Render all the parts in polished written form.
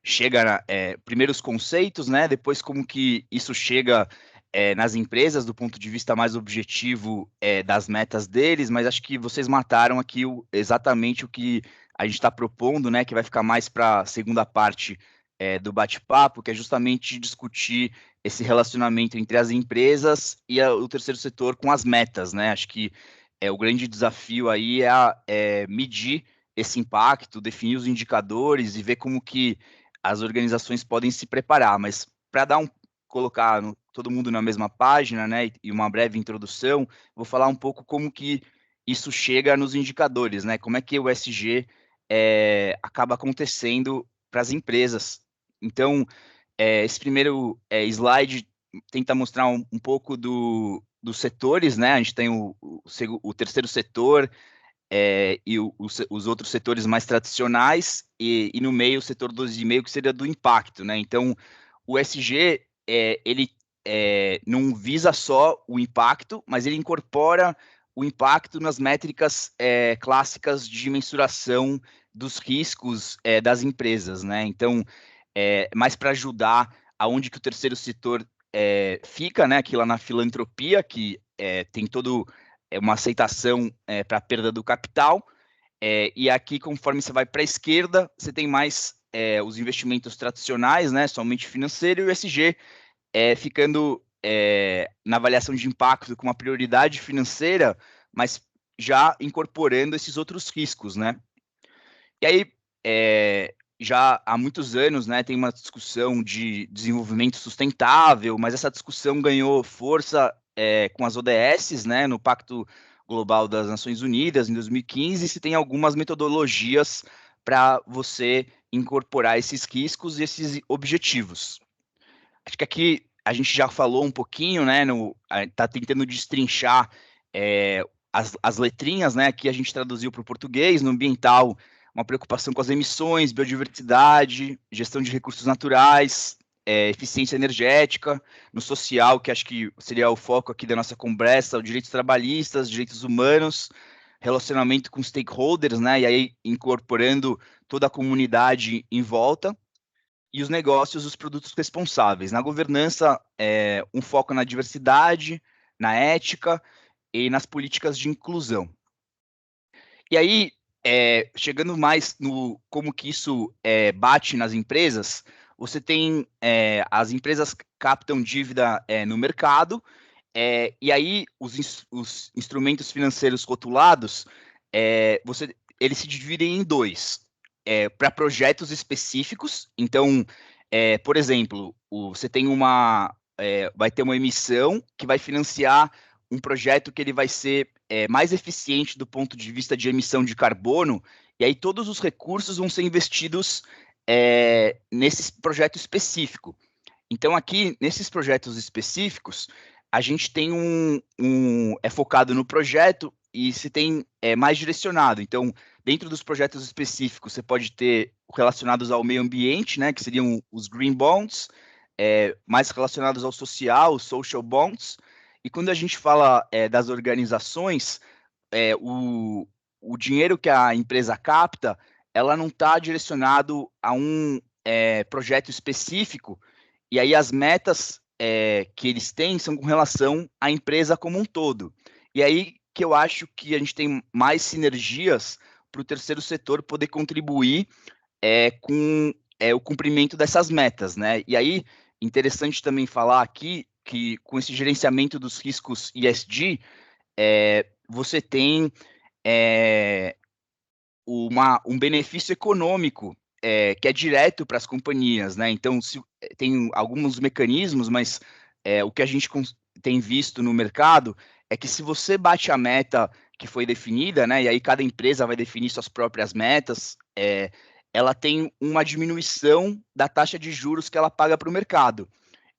chega, primeiro os conceitos, né? Depois como que isso chega nas empresas do ponto de vista mais objetivo das metas deles, mas acho que vocês mataram aqui exatamente o que a gente está propondo, né? Que vai ficar mais para a segunda parte do bate-papo, que é justamente discutir esse relacionamento entre as empresas e o terceiro setor com as metas, né? Acho que o grande desafio aí é medir esse impacto, definir os indicadores e ver como que as organizações podem se preparar, mas para colocar todo mundo na mesma página, né, e uma breve introdução, vou falar um pouco como que isso chega nos indicadores, né, como é que o ESG acaba acontecendo para as empresas. Então, esse primeiro slide tenta mostrar um pouco dos setores, né, a gente tem o terceiro setor, e os outros setores mais tradicionais, e no meio o setor 12,5, que seria do impacto, né? Então, o SG, ele não visa só o impacto, mas ele incorpora o impacto nas métricas clássicas de mensuração dos riscos das empresas, né? Então, mais para ajudar aonde que o terceiro setor fica, né? Aqui lá na filantropia, que tem todo uma aceitação para a perda do capital, e aqui, conforme você vai para a esquerda, você tem mais os investimentos tradicionais, né, somente financeiro, e o ESG ficando na avaliação de impacto com uma prioridade financeira, mas já incorporando esses outros riscos, né? E aí, já há muitos anos, né, tem uma discussão de desenvolvimento sustentável, mas essa discussão ganhou força com as ODS, né, no Pacto Global das Nações Unidas, em 2015, e se tem algumas metodologias para você incorporar esses riscos e esses objetivos. Acho que aqui a gente já falou um pouquinho, né, tá tentando destrinchar as letrinhas, né, aqui a gente traduziu para o português, no ambiental, uma preocupação com as emissões, biodiversidade, gestão de recursos naturais, eficiência energética, no social, que acho que seria o foco aqui da nossa conversa, os direitos trabalhistas, direitos humanos, relacionamento com stakeholders, né, e aí incorporando toda a comunidade em volta, e os negócios, os produtos responsáveis. Na governança, um foco na diversidade, na ética e nas políticas de inclusão. E aí, chegando mais no como que isso bate nas empresas, você tem as empresas captam dívida no mercado, e aí os instrumentos financeiros rotulados, eles se dividem em dois. Para projetos específicos, então, por exemplo, você tem vai ter uma emissão que vai financiar um projeto que ele vai ser mais eficiente do ponto de vista de emissão de carbono, e aí todos os recursos vão ser investidos nesse projeto específico. Então, aqui, nesses projetos específicos, a gente tem é focado no projeto e se tem mais direcionado. Então, dentro dos projetos específicos, você pode ter relacionados ao meio ambiente, né, que seriam os green bonds, mais relacionados ao social, os social bonds. E quando a gente fala das organizações, é, o, o dinheiro que a empresa capta, ela não está direcionado a um projeto específico, e aí as metas que eles têm são com relação à empresa como um todo. E aí que eu acho que a gente tem mais sinergias para o terceiro setor poder contribuir com o cumprimento dessas metas, né? E aí, interessante também falar aqui que com esse gerenciamento dos riscos ESG, você tem é, um benefício econômico que é direto para as companhias, né? Então, tem alguns mecanismos, mas o que a gente tem visto no mercado é que se você bate a meta que foi definida, né? E aí cada empresa vai definir suas próprias metas, ela tem uma diminuição da taxa de juros que ela paga para o mercado.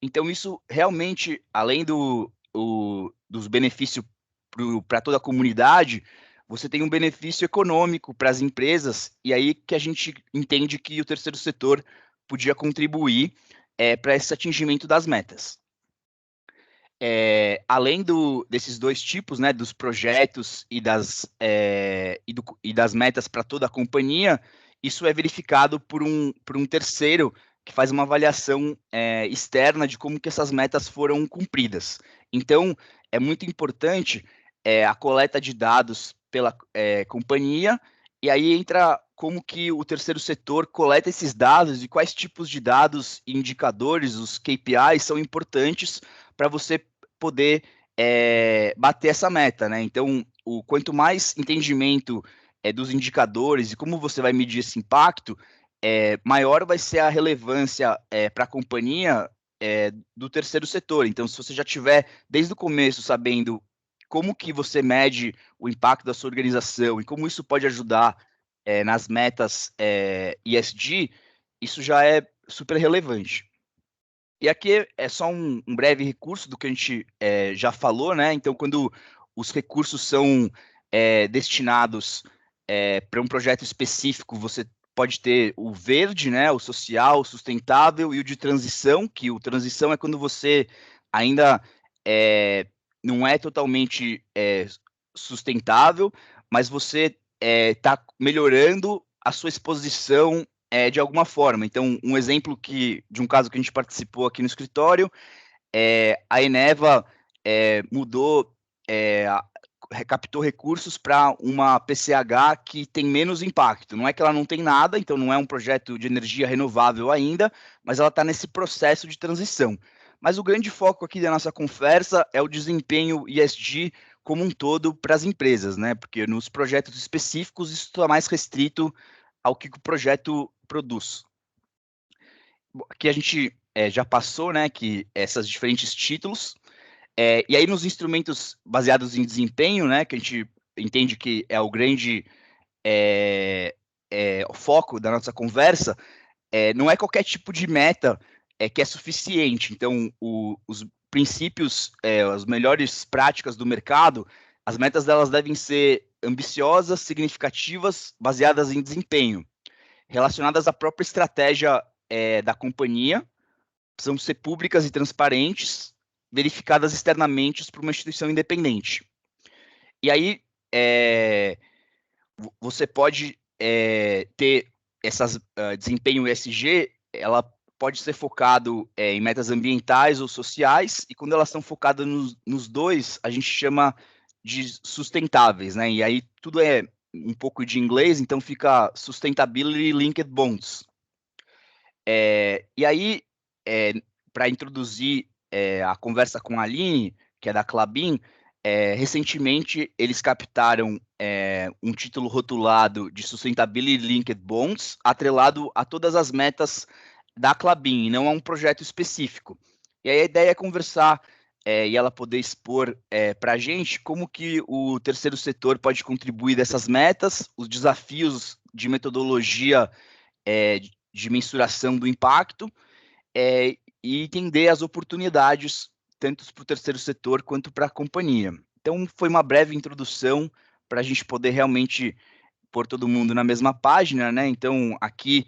Então, isso realmente, além dos benefícios para toda a comunidade, você tem um benefício econômico para as empresas, e aí que a gente entende que o terceiro setor podia contribuir para esse atingimento das metas. Além desses dois tipos, né, dos projetos e das metas para toda a companhia, isso é verificado por um terceiro que faz uma avaliação externa de como que essas metas foram cumpridas. Então, é muito importante a coleta de dados pela companhia, e aí entra como que o terceiro setor coleta esses dados e quais tipos de dados e indicadores, os KPIs, são importantes para você poder bater essa meta, né? Então, quanto mais entendimento dos indicadores e como você vai medir esse impacto, maior vai ser a relevância para a companhia do terceiro setor. Então, se você já tiver desde o começo sabendo como que você mede o impacto da sua organização e como isso pode ajudar nas metas ESG, isso já é super relevante. E aqui é só um breve recurso do que a gente já falou, né? Então, quando os recursos são destinados para um projeto específico, você pode ter o verde, né? O social, o sustentável e o de transição, que o transição é quando você ainda não é totalmente sustentável, mas você está melhorando a sua exposição de alguma forma. Então, um exemplo de um caso que a gente participou aqui no escritório, a Eneva mudou, captou recursos para uma PCH que tem menos impacto. Não é que ela não tem nada, então não é um projeto de energia renovável ainda, mas ela está nesse processo de transição. Mas o grande foco aqui da nossa conversa é o desempenho ESG como um todo para as empresas, né? Porque nos projetos específicos isso está mais restrito ao que o projeto produz. Aqui a gente já passou, né, que essas diferentes títulos, e aí nos instrumentos baseados em desempenho, né, que a gente entende que é o grande o foco da nossa conversa, não é qualquer tipo de meta que é suficiente. Então, os princípios, as melhores práticas do mercado, as metas delas devem ser ambiciosas, significativas, baseadas em desempenho, relacionadas à própria estratégia da companhia, precisam ser públicas e transparentes, verificadas externamente por uma instituição independente. E aí, você pode ter essas desempenho ESG, ela pode ser focado em metas ambientais ou sociais, e quando elas são focadas nos dois, a gente chama de sustentáveis, né? E aí tudo é um pouco de inglês, então fica Sustainability Linked Bonds. E aí, para introduzir a conversa com a Aline, que é da Klabin, recentemente eles captaram um título rotulado de Sustainability Linked Bonds, atrelado a todas as metas da Klabin, e não a um projeto específico. E aí a ideia é conversar e ela poder expor para a gente como que o terceiro setor pode contribuir dessas metas, os desafios de metodologia de mensuração do impacto e entender as oportunidades, tanto para o terceiro setor quanto para a companhia. Então, foi uma breve introdução para a gente poder realmente pôr todo mundo na mesma página, né? Então, aqui,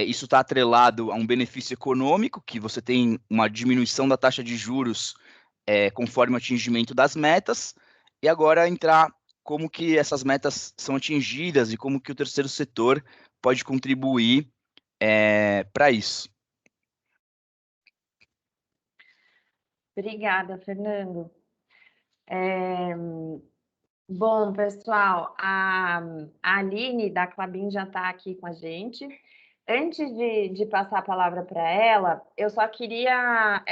isso está atrelado a um benefício econômico, que você tem uma diminuição da taxa de juros conforme o atingimento das metas, e agora entrar como que essas metas são atingidas e como que o terceiro setor pode contribuir para isso. Obrigada, Fernando. Bom, pessoal, a Aline da Klabin já está aqui com a gente. Antes de passar a palavra para ela, eu só queria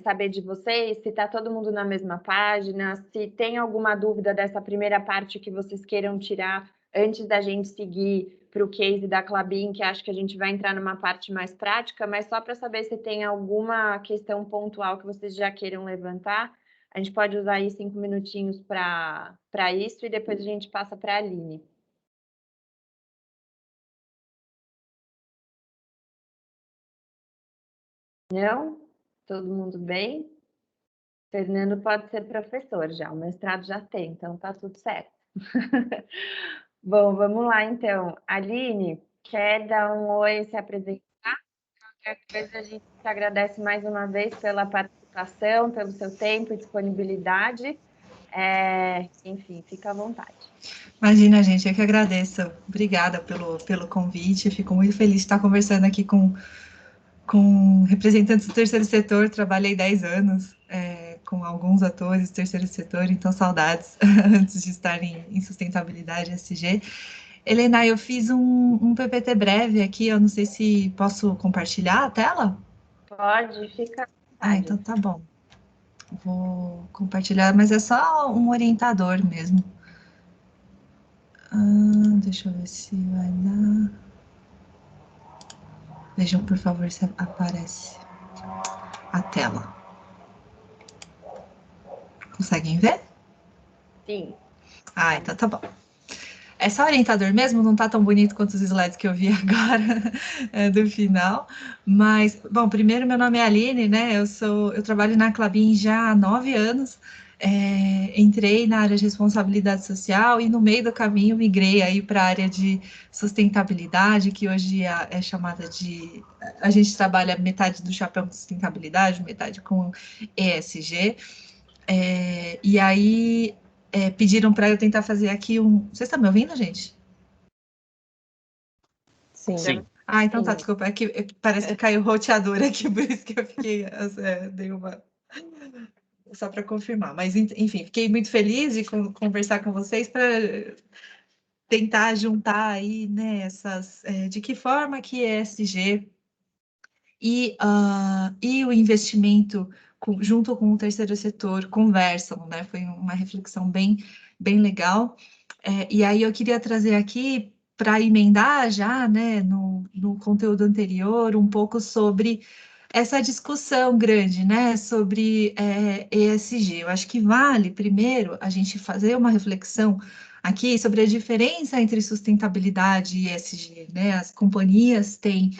saber de vocês se está todo mundo na mesma página, se tem alguma dúvida dessa primeira parte que vocês queiram tirar antes da gente seguir para o case da Klabin, que acho que a gente vai entrar numa parte mais prática, mas só para saber se tem alguma questão pontual que vocês já queiram levantar. A gente pode usar aí 5 minutinhos para isso e depois a gente passa para a Aline. Não? Todo mundo bem? Fernando pode ser professor já, o mestrado já tem, então tá tudo certo. Bom, vamos lá então. Aline, quer dar um oi, se apresentar? Qualquer coisa a gente te agradece mais uma vez pela participação, pelo seu tempo e disponibilidade. Enfim, fica à vontade. Imagina, gente, eu que agradeço. Obrigada pelo convite. Fico muito feliz de estar conversando aqui com representantes do terceiro setor. Trabalhei 10 anos com alguns atores do terceiro setor, então saudades antes de estar em sustentabilidade SG. Helena, eu fiz um PPT breve aqui, eu não sei se posso compartilhar a tela? Pode, fica à Ah, vontade. então tá bom. Vou compartilhar, mas é só um orientador mesmo. Deixa eu ver se vai dar. Vejam, por favor, se aparece a tela. Conseguem ver? Sim. Ah, então tá bom. É só orientador mesmo, não tá tão bonito quanto os slides que eu vi agora do final. Mas, bom, primeiro meu nome é Aline, né? Eu trabalho na Klabin já há 9 anos. Entrei na área de responsabilidade social e no meio do caminho migrei aí para a área de sustentabilidade, que hoje é chamada de. A gente trabalha metade do chapéu com sustentabilidade, metade com ESG. E aí pediram para eu tentar fazer aqui um. Vocês estão me ouvindo, gente? Sim. Ah, então tá, desculpa. É que parece que caiu o roteador aqui, por isso que eu fiquei. Dei uma. Só para confirmar. Mas, enfim, fiquei muito feliz de conversar com vocês para tentar juntar aí, né, de que forma que ESG e o investimento junto com o terceiro setor conversam, né? Foi uma reflexão bem legal. E aí eu queria trazer aqui para emendar já, né, no conteúdo anterior, um pouco sobre essa discussão grande, né, sobre ESG. Eu acho que vale, primeiro, a gente fazer uma reflexão aqui sobre a diferença entre sustentabilidade e ESG, né? As companhias têm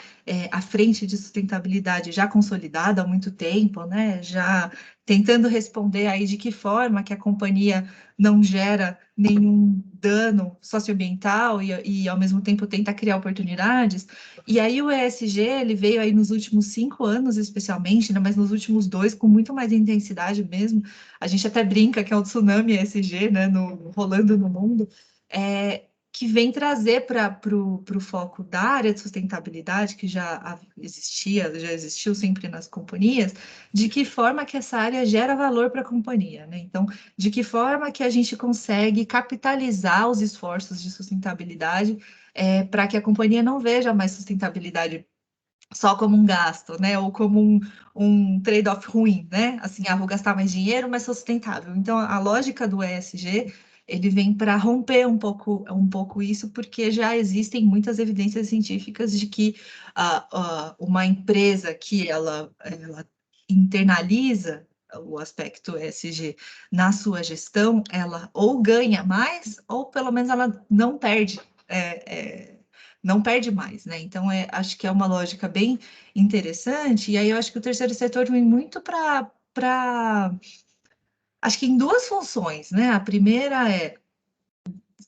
a frente de sustentabilidade já consolidada há muito tempo, né? Já tentando responder aí de que forma que a companhia não gera nenhum dano socioambiental e ao mesmo tempo tenta criar oportunidades. E aí o ESG, ele veio aí nos últimos 5 anos, especialmente, né, mas nos últimos 2, com muito mais intensidade mesmo. A gente até brinca que é um tsunami ESG, né, rolando no mundo, que vem trazer para o foco da área de sustentabilidade, que já existiu sempre nas companhias, de que forma que essa área gera valor para a companhia, né? Então, de que forma que a gente consegue capitalizar os esforços de sustentabilidade para que a companhia não veja mais sustentabilidade só como um gasto, né? Ou como um trade-off ruim, né? Assim, vou gastar mais dinheiro, mas sustentável. Então, a lógica do ESG, ele vem para romper um pouco isso, porque já existem muitas evidências científicas de que uma empresa que ela internaliza o aspecto ESG na sua gestão, ela ou ganha mais, ou pelo menos ela não perde não perde mais, né? Então, acho que é uma lógica bem interessante, e aí eu acho que o terceiro setor vem muito acho que em duas funções, né? A primeira é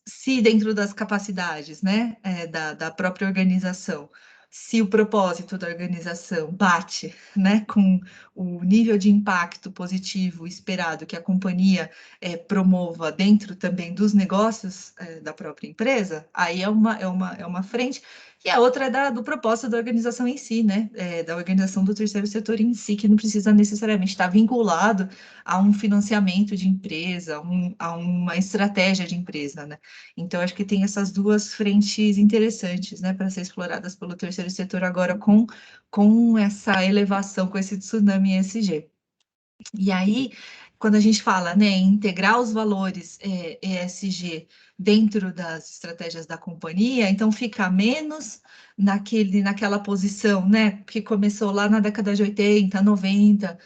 se dentro das capacidades, né, da própria organização, se o propósito da organização bate, né, com o nível de impacto positivo esperado que a companhia promova dentro também dos negócios da própria empresa, aí é uma frente. E a outra é do propósito da organização em si, né, da organização do terceiro setor em si, que não precisa necessariamente estar vinculado a um financiamento de empresa, a uma estratégia de empresa, né? Então, acho que tem essas duas frentes interessantes, né, para ser exploradas pelo terceiro setor agora com essa elevação, com esse tsunami ESG. E aí, quando a gente fala, né, em integrar os valores ESG dentro das estratégias da companhia, então fica menos naquela posição, né, que começou lá na década de 80, 90,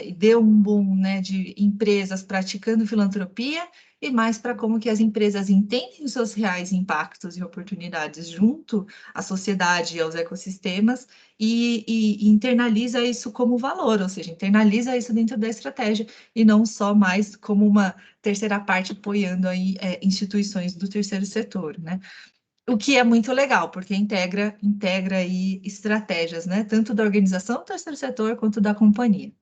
e deu um boom, né, de empresas praticando filantropia, e mais para como que as empresas entendem os seus reais impactos e oportunidades junto à sociedade e aos ecossistemas, e internaliza isso como valor, ou seja, internaliza isso dentro da estratégia e não só mais como uma terceira parte apoiando aí instituições do terceiro setor, né? O que é muito legal, porque integra aí estratégias, né? Tanto da organização do terceiro setor quanto da companhia,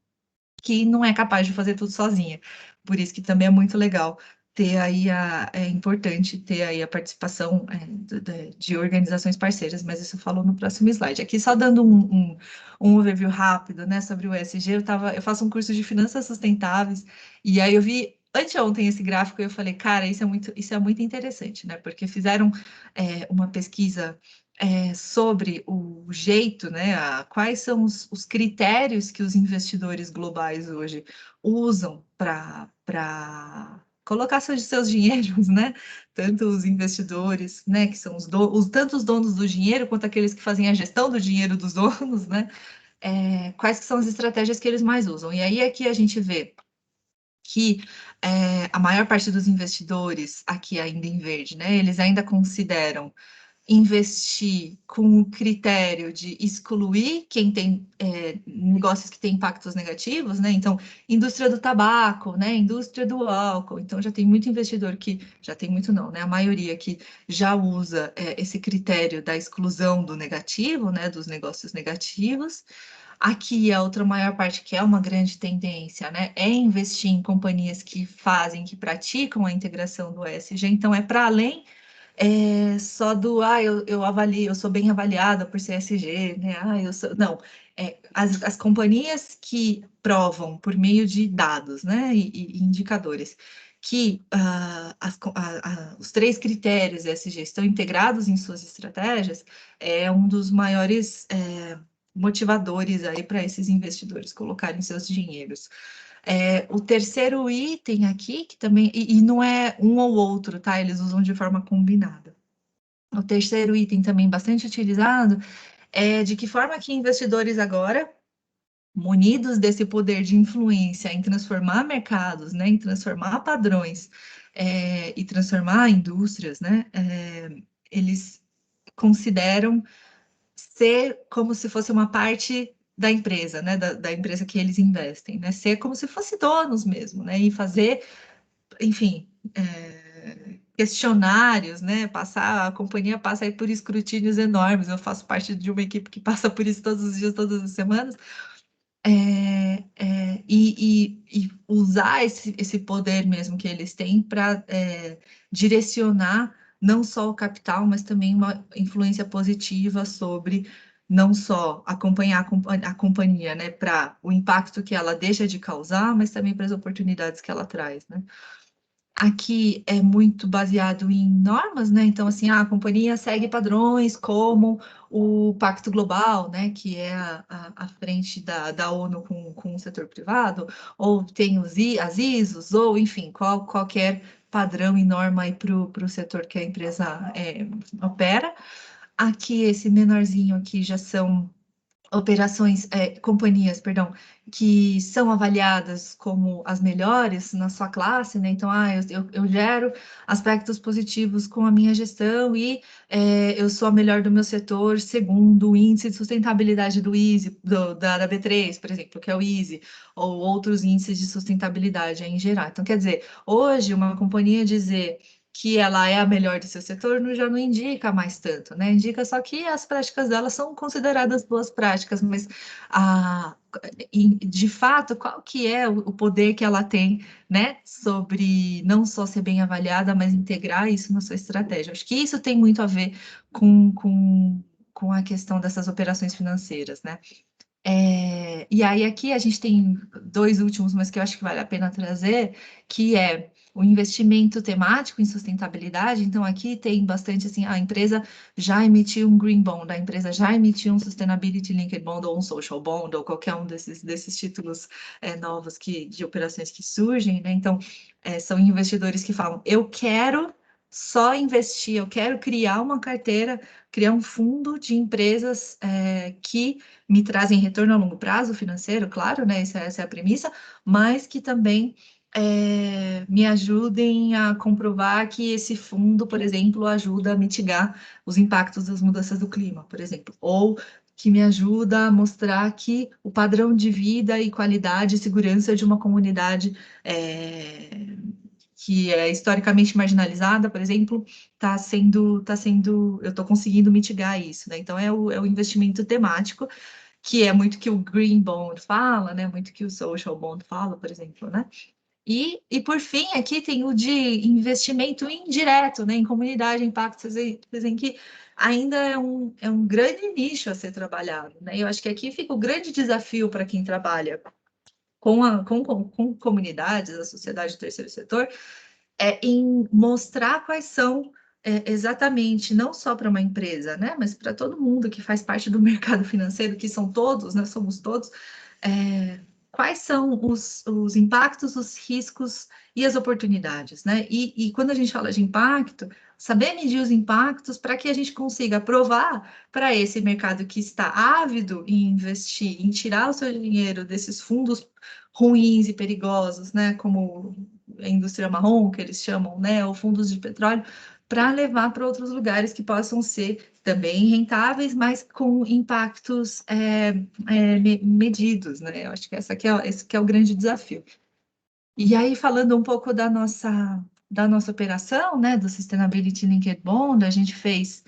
que não é capaz de fazer tudo sozinha. por isso que também é muito legal ter aí é importante ter aí a participação de organizações parceiras, mas isso eu falo no próximo slide. Aqui só dando um overview rápido, né, sobre o ESG, eu faço um curso de finanças sustentáveis, e aí eu vi anteontem esse gráfico e eu falei, cara, isso é muito interessante, né, porque fizeram uma pesquisa sobre o jeito, né, quais são os critérios que os investidores globais hoje usam para colocar seus dinheiros, né? Tanto os investidores, né, que são tanto os donos do dinheiro quanto aqueles que fazem a gestão do dinheiro dos donos, né? Quais que são as estratégias que eles mais usam? E aí aqui a gente vê que a maior parte dos investidores aqui ainda em verde, né? Eles ainda consideram investir com o critério de excluir quem tem negócios que têm impactos negativos, né? Então, indústria do tabaco, né? Indústria do álcool. Então, já tem muito investidor já tem muito não, né? A maioria que já usa esse critério da exclusão do negativo, né? Dos negócios negativos. Aqui, a outra maior parte, que é uma grande tendência, né? É investir em companhias que praticam a integração do ESG. Então, é para além só eu avalio, eu sou bem avaliada por CSG, né? Não, as companhias que provam por meio de dados, né, e indicadores, que os 3 critérios ESG estão integrados em suas estratégias, é um dos maiores motivadores aí para esses investidores colocarem seus dinheiros. O terceiro item aqui, que também, e não é um ou outro, tá? Eles usam de forma combinada. O terceiro item também bastante utilizado é de que forma que investidores agora, munidos desse poder de influência em transformar mercados, né, em transformar padrões e transformar indústrias, né, eles consideram ser como se fosse uma parte da empresa, né, da empresa que eles investem, né, ser como se fosse donos mesmo, né, e fazer, enfim, questionários, né, a companhia passa aí por escrutínios enormes, eu faço parte de uma equipe que passa por isso todos os dias, todas as semanas, e usar esse poder mesmo que eles têm para direcionar não só o capital, mas também uma influência positiva sobre não só acompanhar a companhia, né, para o impacto que ela deixa de causar, mas também para as oportunidades que ela traz, né. Aqui é muito baseado em normas, né? Então, assim, a companhia segue padrões como o Pacto Global, né? Que é a frente da ONU com o setor privado, ou tem as ISOs, ou, enfim, qualquer padrão e norma aí para o setor que a empresa opera. Aqui, esse menorzinho aqui já são companhias, perdão, que são avaliadas como as melhores na sua classe, né? Então, eu gero aspectos positivos com a minha gestão e eu sou a melhor do meu setor segundo o índice de sustentabilidade do ISE, da B3, por exemplo, que é o ISE, ou outros índices de sustentabilidade em geral. Então, quer dizer, hoje uma companhia dizer que ela é a melhor do seu setor, já não indica mais tanto, né? Indica só que as práticas dela são consideradas boas práticas, mas de fato, qual que é o poder que ela tem, né? Sobre não só ser bem avaliada, mas integrar isso na sua estratégia. Acho que isso tem muito a ver com a questão dessas operações financeiras, né? E aí aqui a gente tem 2 últimos, mas que eu acho que vale a pena trazer, que é o investimento temático em sustentabilidade. Então, aqui tem bastante, assim, a empresa já emitiu um Green Bond, a empresa já emitiu um Sustainability Linked Bond, ou um Social Bond, ou qualquer um desses títulos novos de operações que surgem, né? Então, são investidores que falam, eu quero só investir, eu quero criar uma carteira, criar um fundo de empresas que me trazem retorno a longo prazo financeiro, claro, né? Essa é a premissa, mas que também me ajudem a comprovar que esse fundo, por exemplo, ajuda a mitigar os impactos das mudanças do clima, por exemplo, ou que me ajuda a mostrar que o padrão de vida e qualidade e segurança de uma comunidade que é historicamente marginalizada, por exemplo, eu estou conseguindo mitigar isso, né? Então, é o investimento temático, que é muito que o Green Bond fala, né? Muito que o Social Bond fala, por exemplo, né? E por fim, aqui tem o de investimento indireto, né, em comunidade, impacto, vocês veem que ainda é um grande nicho a ser trabalhado, né? Eu acho que aqui fica o grande desafio para quem trabalha com comunidades, a sociedade do terceiro setor, em mostrar quais são exatamente, não só para uma empresa, né, mas para todo mundo que faz parte do mercado financeiro, que são todos, né, somos todos, quais são os impactos, os riscos e as oportunidades, né? E quando a gente fala de impacto, saber medir os impactos para que a gente consiga provar para esse mercado que está ávido em investir, em tirar o seu dinheiro desses fundos ruins e perigosos, né? Como a indústria marrom, que eles chamam, né? Ou fundos de petróleo, para levar para outros lugares que possam ser também rentáveis, mas com impactos medidos, né? Eu acho que esse que é o grande desafio. E aí, falando um pouco da nossa operação, né, do Sustainability Linked Bond, a gente fez...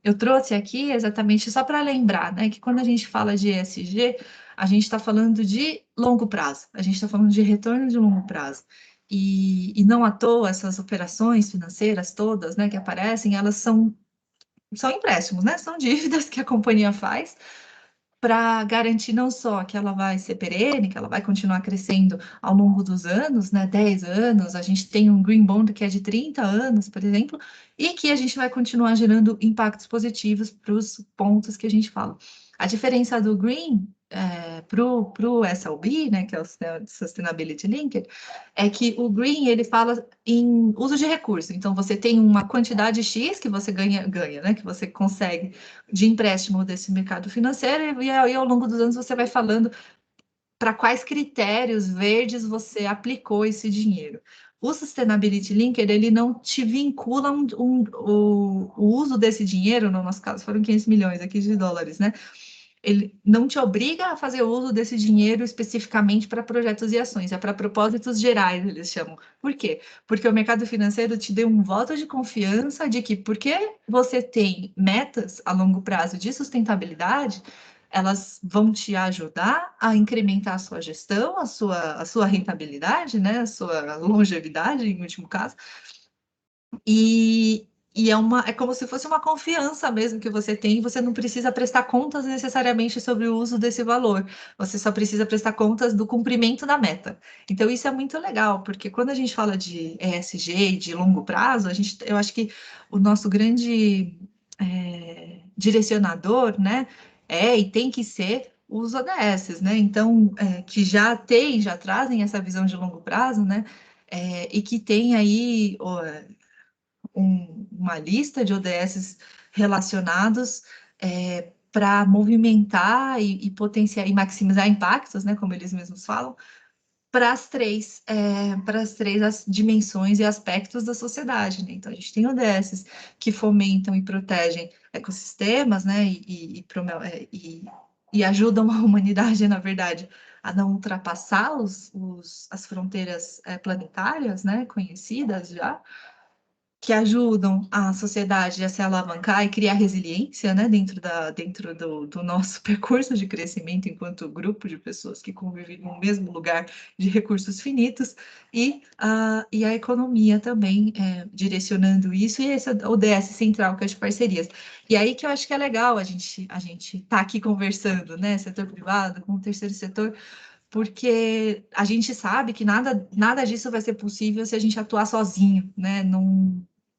eu trouxe aqui exatamente só para lembrar, né, que quando a gente fala de ESG, a gente está falando de longo prazo, a gente está falando de retorno de longo prazo. E não à toa, essas operações financeiras todas, né, que aparecem, elas são empréstimos, né? São dívidas que a companhia faz para garantir não só que ela vai ser perene, que ela vai continuar crescendo ao longo dos anos, né? 10 anos, a gente tem um Green Bond que é de 30 anos, por exemplo, e que a gente vai continuar gerando impactos positivos para os pontos que a gente fala. A diferença do Green para o SLB, né, que é o Sustainability Linked, é que o Green, ele fala em uso de recurso. Então, você tem uma quantidade X que você ganha, né, que você consegue de empréstimo desse mercado financeiro, e aí, ao longo dos anos, você vai falando para quais critérios verdes você aplicou esse dinheiro. O Sustainability Linked, ele não te vincula o uso desse dinheiro, no nosso caso, foram 500 milhões aqui de dólares, né? Ele não te obriga a fazer uso desse dinheiro especificamente para projetos e ações, é para propósitos gerais, eles chamam. Por quê? Porque o mercado financeiro te deu um voto de confiança de que, porque você tem metas a longo prazo de sustentabilidade, elas vão te ajudar a incrementar a sua gestão, a sua rentabilidade, né? A sua longevidade, em último caso, e é como se fosse uma confiança mesmo que você tem, e você não precisa prestar contas necessariamente sobre o uso desse valor, você só precisa prestar contas do cumprimento da meta. Então, isso é muito legal, porque quando a gente fala de ESG, de longo prazo, eu acho que o nosso grande direcionador, né, e tem que ser os ODS, né? Então, que já trazem essa visão de longo prazo, né? E que tem aí uma lista de ODS relacionados para movimentar e potenciar e maximizar impactos, né, como eles mesmos falam, para as três as dimensões e aspectos da sociedade, né? Então, a gente tem ODS que fomentam e protegem ecossistemas, né, e ajudam a humanidade, na verdade, a não ultrapassar as fronteiras planetárias, né, conhecidas já, que ajudam a sociedade a se alavancar e criar resiliência, né, dentro do nosso percurso de crescimento enquanto grupo de pessoas que convivem no mesmo lugar de recursos finitos, e a economia também direcionando isso, e esse ODS central, que é de parcerias. E aí que eu acho que é legal a gente tá aqui conversando, né, setor privado com o terceiro setor, porque a gente sabe que nada disso vai ser possível se a gente atuar sozinho, né?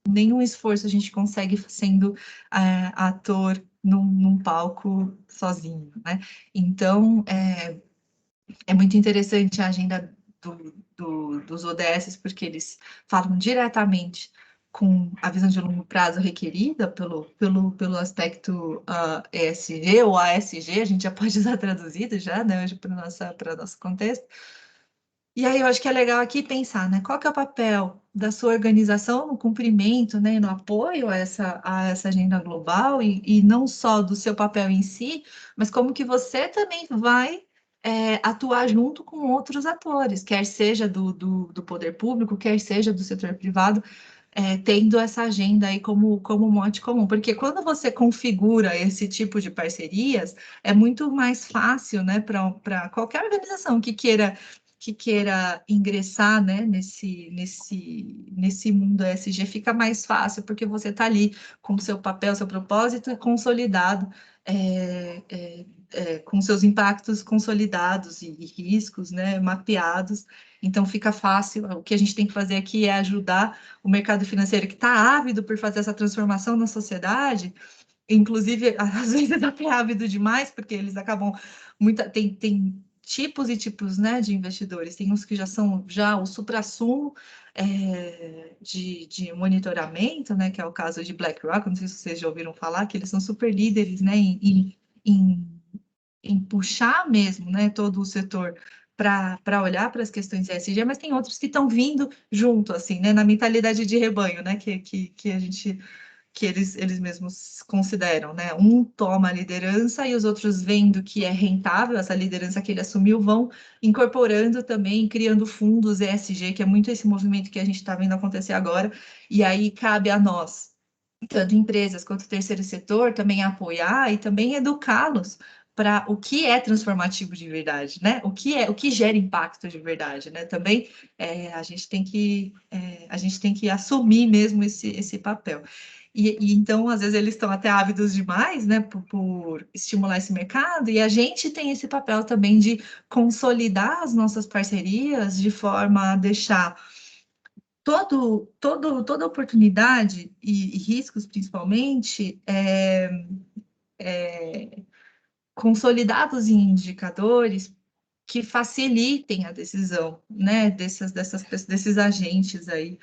Nenhum esforço a gente consegue sendo ator num palco sozinho, né? Então, é muito interessante a agenda dos ODS, porque eles falam diretamente com a visão de longo prazo requerida pelo aspecto ESG ou ASG, a gente já pode usar traduzido já, né, hoje para o nosso contexto. E aí eu acho que é legal aqui pensar, né, qual que é o papel da sua organização no cumprimento, né, no apoio a essa agenda global, e não só do seu papel em si, mas como que você também vai atuar junto com outros atores, quer seja do poder público, quer seja do setor privado, tendo essa agenda aí como mote comum, porque quando você configura esse tipo de parcerias, é muito mais fácil, né, para qualquer organização que queira que queira ingressar, né, nesse mundo ESG, fica mais fácil, porque você está ali com o seu papel, seu propósito consolidado, com seus impactos consolidados e riscos, né, mapeados. Então, fica fácil. O que a gente tem que fazer aqui é ajudar o mercado financeiro, que está ávido por fazer essa transformação na sociedade, inclusive, às vezes até ávido demais, porque eles acabam... Tem tipos e tipos, né, de investidores. Tem uns que já são o suprassumo de monitoramento, né, que é o caso de BlackRock, não sei se vocês já ouviram falar, que eles são super líderes, né, em puxar mesmo, né, todo o setor para olhar para as questões ESG, mas tem outros que estão vindo junto, assim, né, na mentalidade de rebanho, né, que eles mesmos consideram, né? Um toma a liderança e os outros, vendo que é rentável essa liderança que ele assumiu, vão incorporando também, criando fundos ESG, que é muito esse movimento que a gente está vendo acontecer agora, e aí cabe a nós, tanto empresas quanto o terceiro setor, também apoiar e também educá-los para o que é transformativo de verdade, né? O que gera impacto de verdade, né? Também a gente tem que assumir mesmo esse papel. E então, às vezes, eles estão até ávidos demais, né, por estimular esse mercado, e a gente tem esse papel também de consolidar as nossas parcerias de forma a deixar toda oportunidade e riscos, principalmente, consolidados em indicadores que facilitem a decisão, né, desses agentes aí,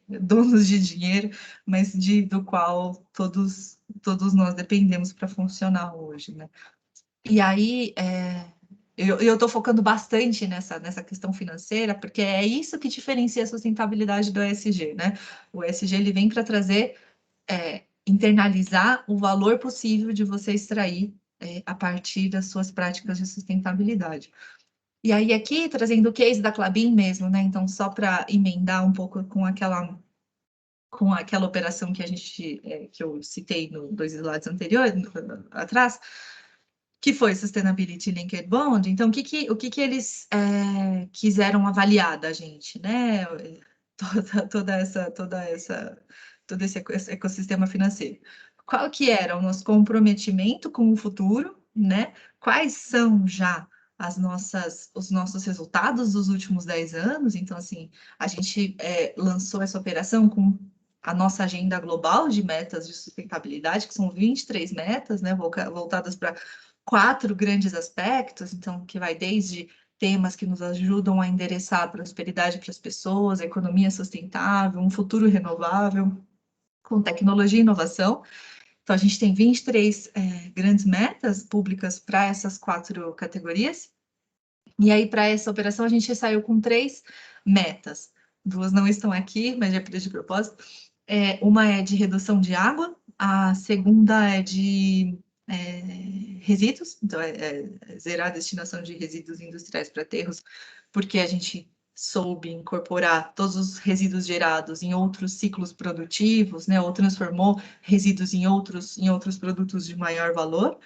donos de dinheiro, mas do qual todos nós dependemos para funcionar hoje, né? E aí, eu estou focando bastante nessa questão financeira, porque é isso que diferencia a sustentabilidade do ESG, né? O ESG, ele vem para trazer, internalizar o valor possível de você extrair a partir das suas práticas de sustentabilidade. E aí, aqui, trazendo o case da Klabin mesmo, né? Então, só para emendar um pouco com aquela operação que eu citei nos 2 slides anteriores, atrás, que foi Sustainability Linked Bond. Então, o que eles quiseram avaliar da gente, né? Todo esse ecossistema financeiro. Qual que era o nosso comprometimento com o futuro, né? Quais são já os nossos resultados dos últimos 10 anos? Então, assim, a gente lançou essa operação com a nossa agenda global de metas de sustentabilidade, que são 23 metas, né, voltadas para 4 grandes aspectos, então, que vai desde temas que nos ajudam a endereçar a prosperidade para as pessoas, a economia sustentável, um futuro renovável, com tecnologia e inovação. Então, a gente tem 23 grandes metas públicas para essas 4 categorias. E aí, para essa operação, a gente saiu com 3 metas. 2 não estão aqui, mas já pedi de propósito. Uma é de redução de água, a segunda é de resíduos, então zerar a destinação de resíduos industriais para aterros, porque a gente soube incorporar todos os resíduos gerados em outros ciclos produtivos, né, ou transformou resíduos em outros produtos de maior valor.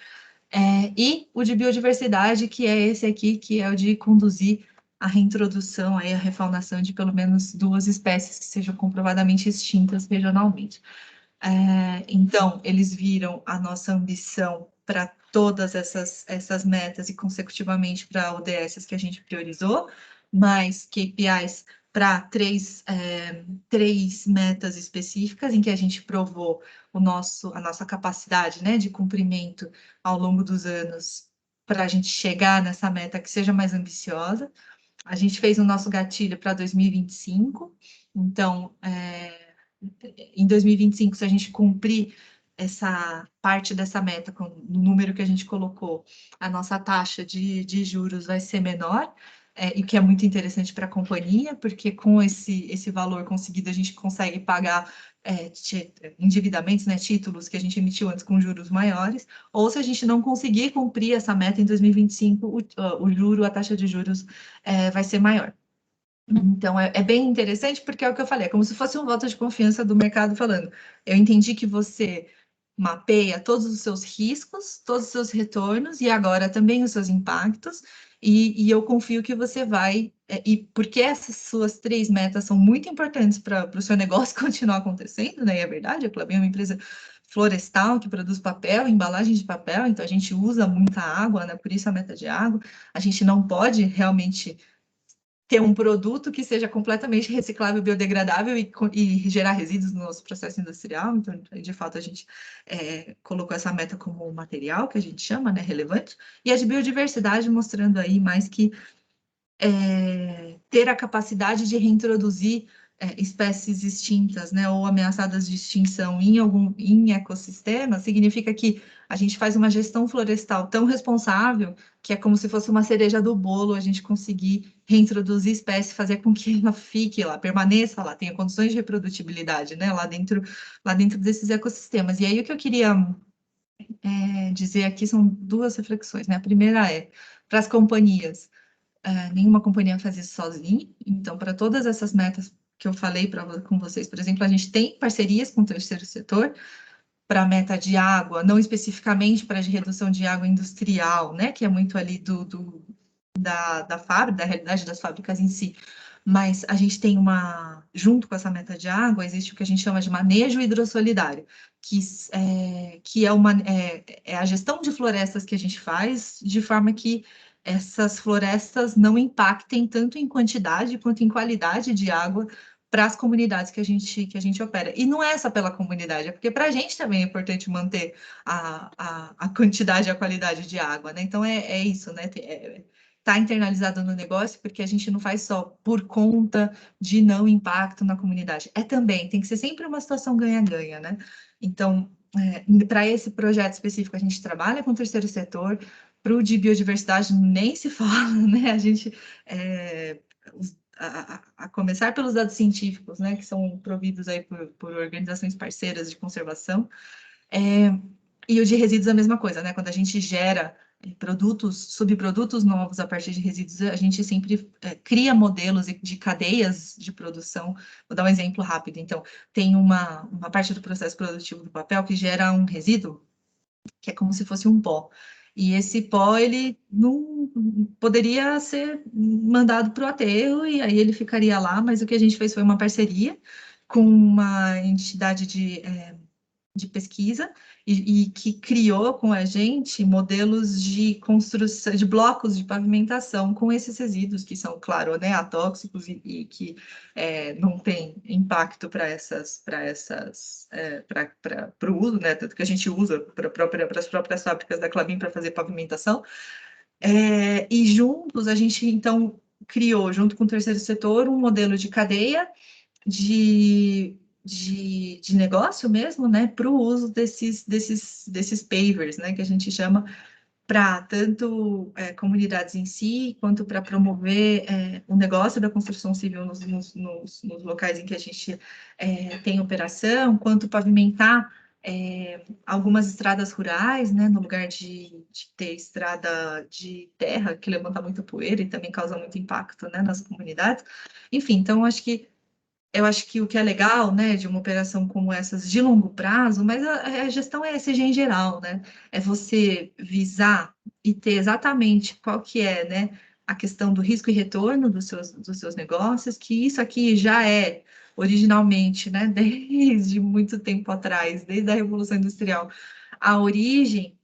E o de biodiversidade, que é esse aqui, que é o de conduzir a reintrodução, a refaunação de pelo menos 2 espécies que sejam comprovadamente extintas regionalmente. Então, eles viram a nossa ambição para todas essas metas e, consecutivamente, para ODS que a gente priorizou, mais KPIs para 3 metas específicas, em que a gente provou a nossa capacidade, né, de cumprimento ao longo dos anos, para a gente chegar nessa meta que seja mais ambiciosa. A gente fez o nosso gatilho para 2025, então, em 2025, se a gente cumprir essa parte dessa meta, no número que a gente colocou, a nossa taxa de juros vai ser menor, e que é muito interessante para a companhia, porque com esse valor conseguido, a gente consegue pagar endividamentos, né, títulos que a gente emitiu antes com juros maiores, ou se a gente não conseguir cumprir essa meta em 2025, o juro, a taxa de juros vai ser maior. Então, é bem interessante, porque é o que eu falei, é como se fosse um voto de confiança do mercado falando, eu entendi que você mapeia todos os seus riscos, todos os seus retornos, e agora também os seus impactos, e eu confio que você vai, e porque essas suas 3 metas são muito importantes para o seu negócio continuar acontecendo, né? E é verdade, a Klabin é uma empresa florestal que produz papel, embalagem de papel, então a gente usa muita água, né? Por isso a meta de água. A gente não pode realmente ter um produto que seja completamente reciclável, biodegradável e gerar resíduos no nosso processo industrial. Então, de fato, a gente colocou essa meta como material, que a gente chama, né, relevante, e a de biodiversidade mostrando aí mais que ter a capacidade de reintroduzir espécies extintas, né, ou ameaçadas de extinção em ecossistema, significa que a gente faz uma gestão florestal tão responsável que é como se fosse uma cereja do bolo, a gente conseguir reintroduzir espécies, fazer com que ela fique lá, permaneça lá, tenha condições de reprodutibilidade, né, lá dentro desses ecossistemas. E aí o que eu queria dizer aqui são 2 reflexões, né? A primeira é para as companhias. Nenhuma companhia faz isso sozinha, então, para todas essas metas que eu falei com vocês, por exemplo, a gente tem parcerias com o terceiro setor para a meta de água, não especificamente para a de redução de água industrial, né, que é muito ali da fábrica, da realidade das fábricas em si, mas a gente tem junto com essa meta de água, existe o que a gente chama de manejo hidrossolidário, que é a gestão de florestas que a gente faz, de forma que essas florestas não impactem tanto em quantidade quanto em qualidade de água para as comunidades que a gente opera. E não é só pela comunidade, é porque para a gente também é importante manter a quantidade e a qualidade de água, né? Então, é isso, né? Está internalizado no negócio, porque a gente não faz só por conta de não impacto na comunidade. Também, tem que ser sempre uma situação ganha-ganha, né? Então, para esse projeto específico, a gente trabalha com o terceiro setor, para o de biodiversidade nem se fala, né? A gente, a começar pelos dados científicos, né, que são providos aí por organizações parceiras de conservação, e o de resíduos é a mesma coisa, né? Quando a gente gera subprodutos novos a partir de resíduos, a gente sempre cria modelos de cadeias de produção. Vou dar um exemplo rápido. Então, tem uma parte do processo produtivo do papel que gera um resíduo, que é como se fosse um pó. E esse pó, ele não poderia ser mandado para o aterro, e aí ele ficaria lá, mas o que a gente fez foi uma parceria com uma entidade de pesquisa e que criou com a gente modelos de construção de blocos de pavimentação com esses resíduos que são, claro, né, atóxicos e que não tem impacto para o uso, né, tanto que a gente usa para as próprias fábricas da Klabin para fazer pavimentação. E juntos a gente então criou, junto com o terceiro setor, um modelo de cadeia de negócio mesmo, né, para o uso desses pavers, né, que a gente chama, para tanto comunidades em si, quanto para promover o negócio da construção civil nos locais em que a gente tem operação, quanto pavimentar algumas estradas rurais, né, no lugar de ter estrada de terra, que levanta muita poeira e também causa muito impacto, né, nas comunidades. Enfim, então, eu acho que o que é legal, né, de uma operação como essas de longo prazo, mas a gestão é ESG em geral, né? É você visar e ter exatamente qual que é, né, a questão do risco e retorno dos seus negócios, que isso aqui já é originalmente, né, desde muito tempo atrás, desde a Revolução Industrial, a origem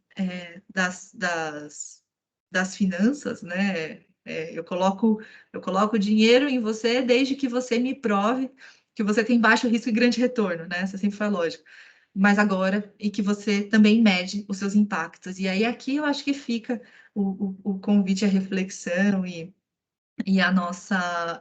das finanças, né? Eu coloco dinheiro em você desde que você me prove que você tem baixo risco e grande retorno, né? Essa sempre foi a lógica. Mas agora, e que você também mede os seus impactos. E aí aqui eu acho que fica o convite à reflexão e a nossa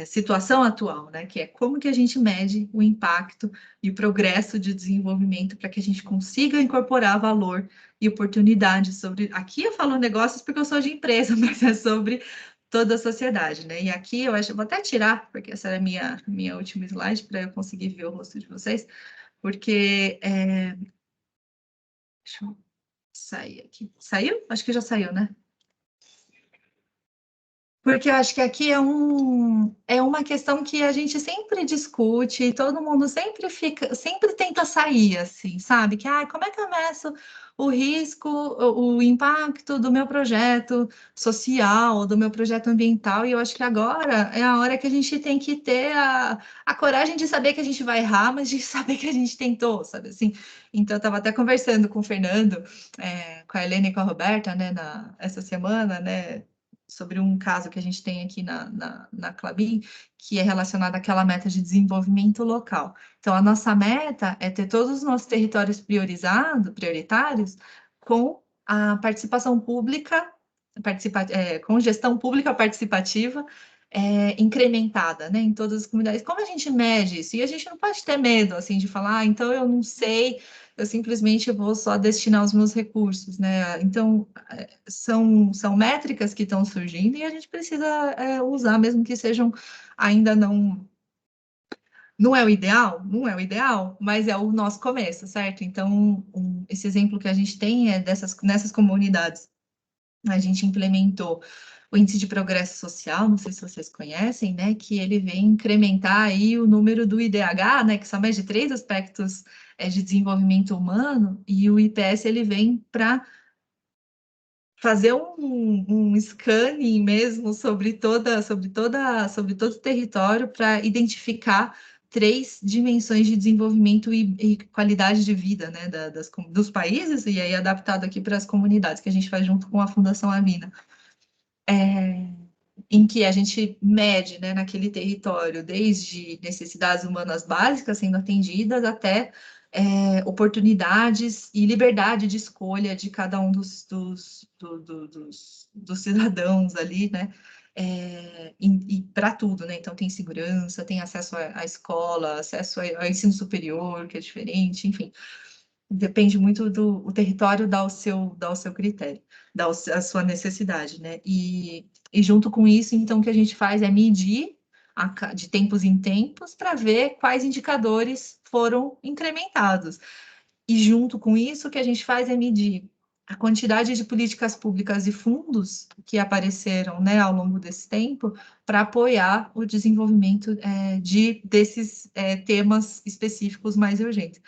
situação atual, né? Que é como que a gente mede o impacto e o progresso de desenvolvimento para que a gente consiga incorporar valor e oportunidade sobre. Aqui eu falo negócios porque eu sou de empresa, mas é sobre toda a sociedade, né? E aqui eu acho, vou até tirar, porque essa era a minha última slide para eu conseguir ver o rosto de vocês, porque deixa eu sair aqui. Saiu? Acho que já saiu, né? Porque eu acho que aqui é uma questão que a gente sempre discute, e todo mundo sempre tenta sair, assim, sabe? Que, como é que eu meço o risco, o impacto do meu projeto social, do meu projeto ambiental? E eu acho que agora é a hora que a gente tem que ter a coragem de saber que a gente vai errar, mas de saber que a gente tentou, sabe? Assim, então, eu estava até conversando com o Fernando, com a Helena e com a Roberta, né, essa semana, né? Sobre um caso que a gente tem aqui na Klabin, que é relacionado àquela meta de desenvolvimento local. Então, a nossa meta é ter todos os nossos territórios prioritários, com a participação pública, com gestão pública participativa, incrementada, né, em todas as comunidades. Como a gente mede isso? E a gente não pode ter medo, assim, de falar, então eu não sei, eu simplesmente vou só destinar os meus recursos, né? Então, são métricas que estão surgindo e a gente precisa usar, mesmo que sejam ainda não é o ideal, não é o ideal, mas é o nosso começo, certo? Então, esse exemplo que a gente tem é nessas comunidades. A gente implementou o índice de progresso social, não sei se vocês conhecem, né, que ele vem incrementar aí o número do IDH, né, que são mais de 3 aspectos de desenvolvimento humano, e o IPS ele vem para fazer um scanning mesmo sobre todo o território para identificar 3 dimensões de desenvolvimento e qualidade de vida, né, dos países, e aí adaptado aqui para as comunidades, que a gente faz junto com a Fundação Avina. Em que a gente mede, né, naquele território, desde necessidades humanas básicas sendo atendidas até oportunidades e liberdade de escolha de cada um dos cidadãos ali, né? E para tudo, né? Então tem segurança, tem acesso à escola, acesso ao ensino superior, que é diferente, enfim. Depende muito o território dá o seu critério, dá a sua necessidade, né? E junto com isso, então, o que a gente faz é medir de tempos em tempos para ver quais indicadores foram incrementados. E junto com isso, o que a gente faz é medir a quantidade de políticas públicas e fundos que apareceram, né, ao longo desse tempo para apoiar o desenvolvimento desses temas específicos mais urgentes.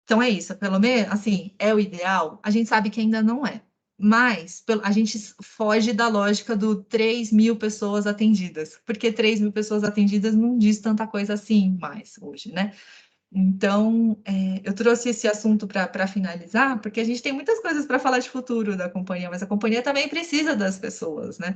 Então é isso, pelo menos, assim, é o ideal? A gente sabe que ainda não é. Mas a gente foge da lógica do 3.000 pessoas atendidas, porque 3.000 pessoas atendidas não diz tanta coisa assim mais hoje, né? Então, eu trouxe esse assunto para finalizar, porque a gente tem muitas coisas para falar de futuro da companhia, mas a companhia também precisa das pessoas, né?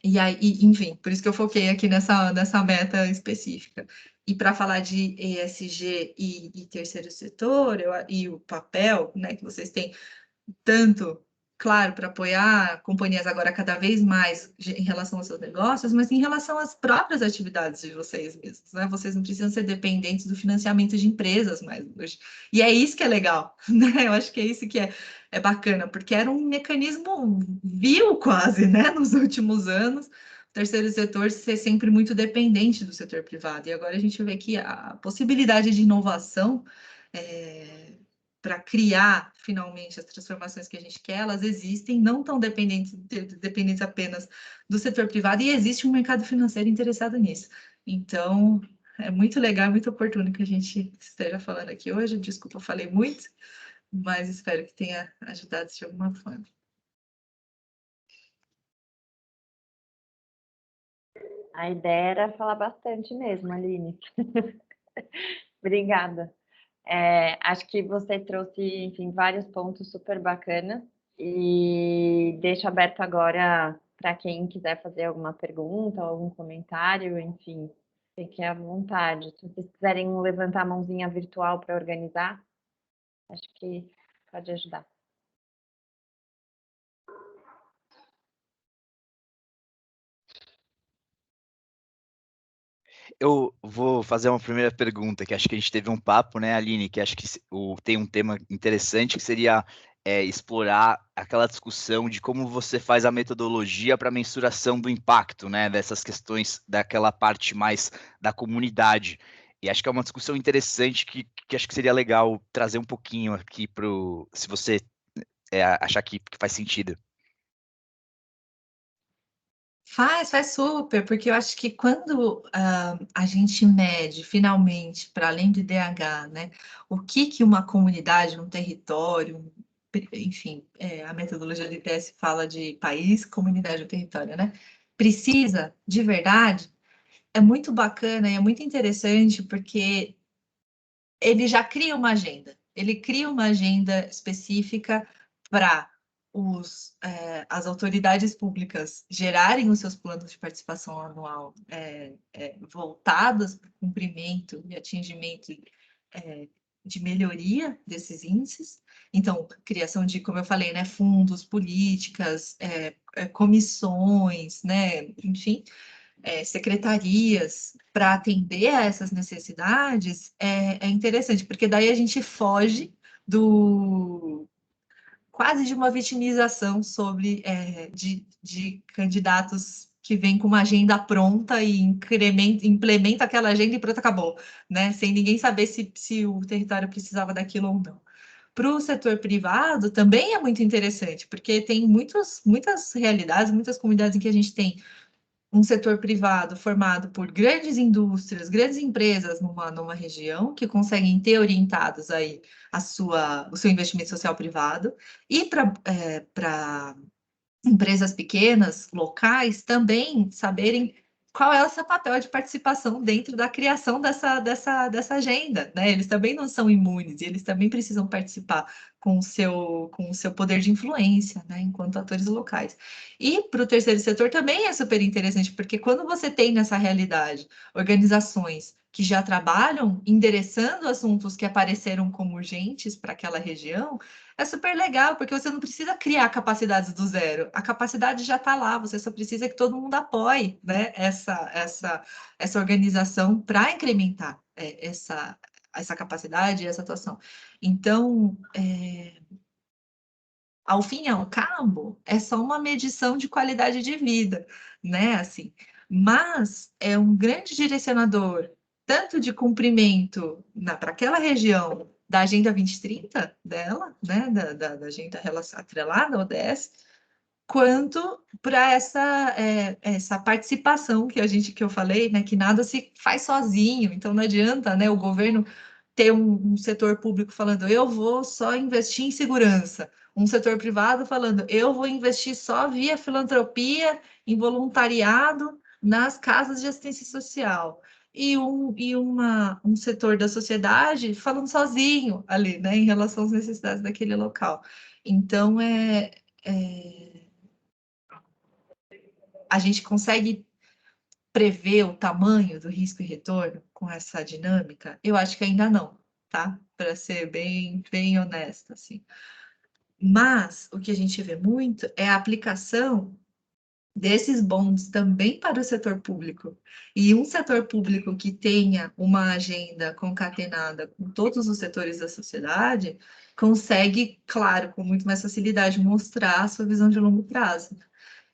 E aí, enfim, por isso que eu foquei aqui nessa meta específica. E para falar de ESG e terceiro setor, e o papel, né, que vocês têm tanto, claro, para apoiar companhias agora cada vez mais em relação aos seus negócios, mas em relação às próprias atividades de vocês mesmos, né? Vocês não precisam ser dependentes do financiamento de empresas mais hoje. E é isso que é legal, né? Eu acho que é isso que é bacana, porque era um mecanismo vil quase, né, nos últimos anos, o terceiro setor ser sempre muito dependente do setor privado. E agora a gente vê que a possibilidade de inovação para criar finalmente as transformações que a gente quer, elas existem, não tão dependentes apenas do setor privado, e existe um mercado financeiro interessado nisso. Então, é muito legal, muito oportuno que a gente esteja falando aqui hoje. Desculpa, eu falei muito, mas espero que tenha ajudado de alguma forma. A ideia era falar bastante mesmo, Aline. Obrigada. Acho que você trouxe, enfim, vários pontos super bacanas e deixo aberto agora para quem quiser fazer alguma pergunta ou algum comentário, enfim, fique à vontade. Se vocês quiserem levantar a mãozinha virtual para organizar, acho que pode ajudar. Eu vou fazer uma primeira pergunta, que acho que a gente teve um papo, né, Aline, que acho que tem um tema interessante, que seria explorar aquela discussão de como você faz a metodologia para mensuração do impacto, né, dessas questões, daquela parte mais da comunidade. E acho que é uma discussão interessante que acho que seria legal trazer um pouquinho aqui se você achar que faz sentido. Faz super, porque eu acho que quando a gente mede, finalmente, para além do IDH, né, o que uma comunidade, um território, enfim, a metodologia do IPS fala de país, comunidade ou território, né, precisa, de verdade, é muito bacana e é muito interessante, porque ele já cria uma agenda. Ele cria uma agenda específica para as autoridades públicas gerarem os seus planos de participação anual voltados para o cumprimento e atingimento de melhoria desses índices. Então, criação de, como eu falei, né, fundos, políticas, comissões, né, enfim, secretarias para atender a essas necessidades é interessante, porque daí a gente foge do quase de uma vitimização sobre de candidatos que vêm com uma agenda pronta e implementa aquela agenda e pronto, acabou, né? Sem ninguém saber se o território precisava daquilo ou não. Para o setor privado também é muito interessante, porque tem muitas realidades, muitas comunidades em que a gente tem um setor privado formado por grandes indústrias, grandes empresas numa região que conseguem ter orientados aí o seu investimento social privado, e para empresas pequenas, locais, também saberem qual é o seu papel de participação dentro da criação dessa agenda, né? Eles também não são imunes, eles também precisam participar com o seu poder de influência, né, enquanto atores locais. E para o terceiro setor também é super interessante, porque quando você tem nessa realidade organizações que já trabalham endereçando assuntos que apareceram como urgentes para aquela região, é super legal, porque você não precisa criar capacidades do zero. A capacidade já está lá, você só precisa que todo mundo apoie, né, essa organização para incrementar essa capacidade e essa atuação. Então, ao fim e ao cabo, é só uma medição de qualidade de vida, né? Assim, mas é um grande direcionador, tanto de cumprimento para aquela região da Agenda 2030 dela, né? Da agenda atrelada ao ODS, quanto para essa participação que eu falei, né? Que nada se faz sozinho, então não adianta, né? O governo ter um setor público falando, eu vou só investir em segurança, um setor privado falando, eu vou investir só via filantropia, em voluntariado, nas casas de assistência social. E um setor da sociedade falando sozinho ali, né, em relação às necessidades daquele local. Então, a gente consegue prever o tamanho do risco e retorno com essa dinâmica? Eu acho que ainda não, tá? Para ser bem honesta, assim. Mas o que a gente vê muito é a aplicação desses bonds também para o setor público. E um setor público que tenha uma agenda concatenada com todos os setores da sociedade consegue, claro, com muito mais facilidade, mostrar a sua visão de longo prazo.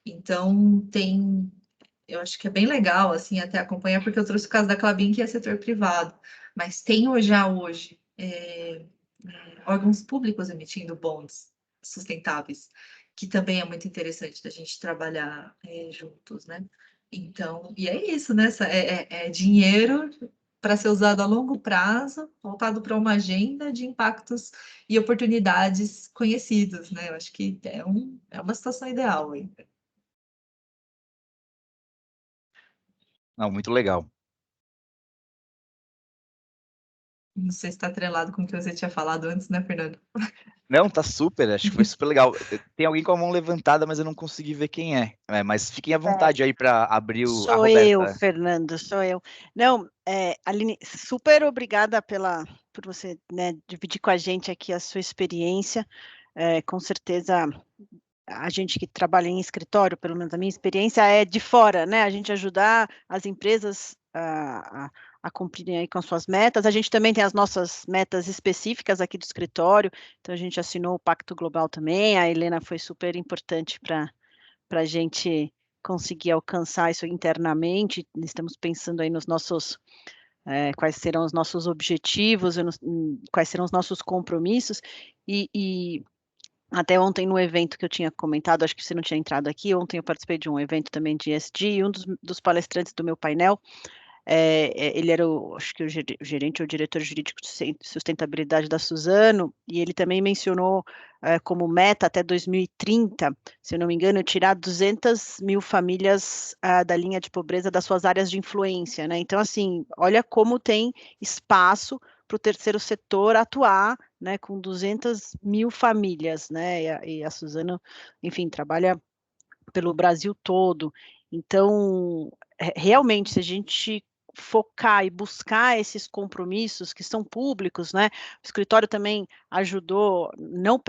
Então, eu acho que é bem legal, assim, até acompanhar, porque eu trouxe o caso da Klabin, que é setor privado, mas tem já hoje órgãos públicos emitindo bonds sustentáveis, que também é muito interessante da gente trabalhar juntos, né? Então, e é isso, né? É dinheiro para ser usado a longo prazo, voltado para uma agenda de impactos e oportunidades conhecidos, né? Eu acho que é uma situação ideal aí. Não, muito legal. Não sei se está atrelado com o que você tinha falado antes, né, Fernando? Não, tá super, acho que foi super legal. Tem alguém com a mão levantada, mas eu não consegui ver quem é. Mas fiquem à vontade aí para abrir a Sou eu, Roberta. Fernando, sou eu. Não, Aline, super obrigada por você, né, dividir com a gente aqui a sua experiência. Com certeza, a gente que trabalha em escritório, pelo menos a minha experiência é de fora, né? A gente ajudar as empresas a cumprirem aí com as suas metas. A gente também tem as nossas metas específicas aqui do escritório, então a gente assinou o Pacto Global também. A Helena foi super importante para a gente conseguir alcançar isso internamente. Estamos pensando aí nos nossos quais serão os nossos objetivos, quais serão os nossos compromissos, e Até ontem, no evento que eu tinha comentado, acho que você não tinha entrado aqui, ontem eu participei de um evento também de ESG, e um dos palestrantes do meu painel, ele era, acho que o gerente ou diretor jurídico de sustentabilidade da Suzano, e ele também mencionou como meta até 2030, se eu não me engano, tirar 200 mil famílias da linha de pobreza das suas áreas de influência, né? Então, assim, olha como tem espaço para o terceiro setor atuar, né, com 200 mil famílias, né? E a Suzano, enfim, trabalha pelo Brasil todo. Então, realmente, se a gente focar e buscar esses compromissos que são públicos, né? O escritório também ajudou, não,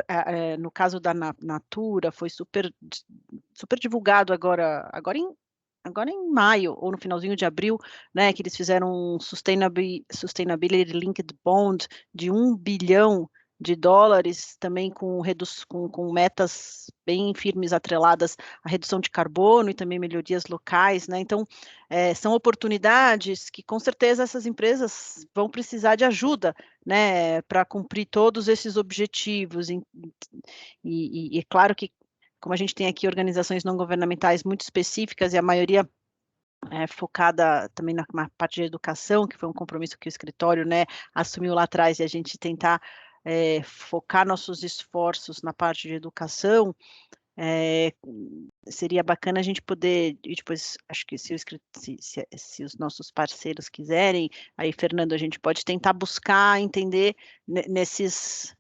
no caso da Natura, foi super divulgado agora em maio, ou no finalzinho de abril, né, que eles fizeram um Sustainability Linked Bond de $1 bilhão, também com metas bem firmes atreladas à redução de carbono e também melhorias locais, né? Então, são oportunidades que, com certeza, essas empresas vão precisar de ajuda, né, para cumprir todos esses objetivos. E é claro que, como a gente tem aqui organizações não governamentais muito específicas e a maioria focada também na parte de educação, que foi um compromisso que o escritório, né, assumiu lá atrás, e a gente tentar focar nossos esforços na parte de educação, seria bacana a gente poder, e depois, acho que se os nossos parceiros quiserem, aí, Fernando, a gente pode tentar buscar entender nesses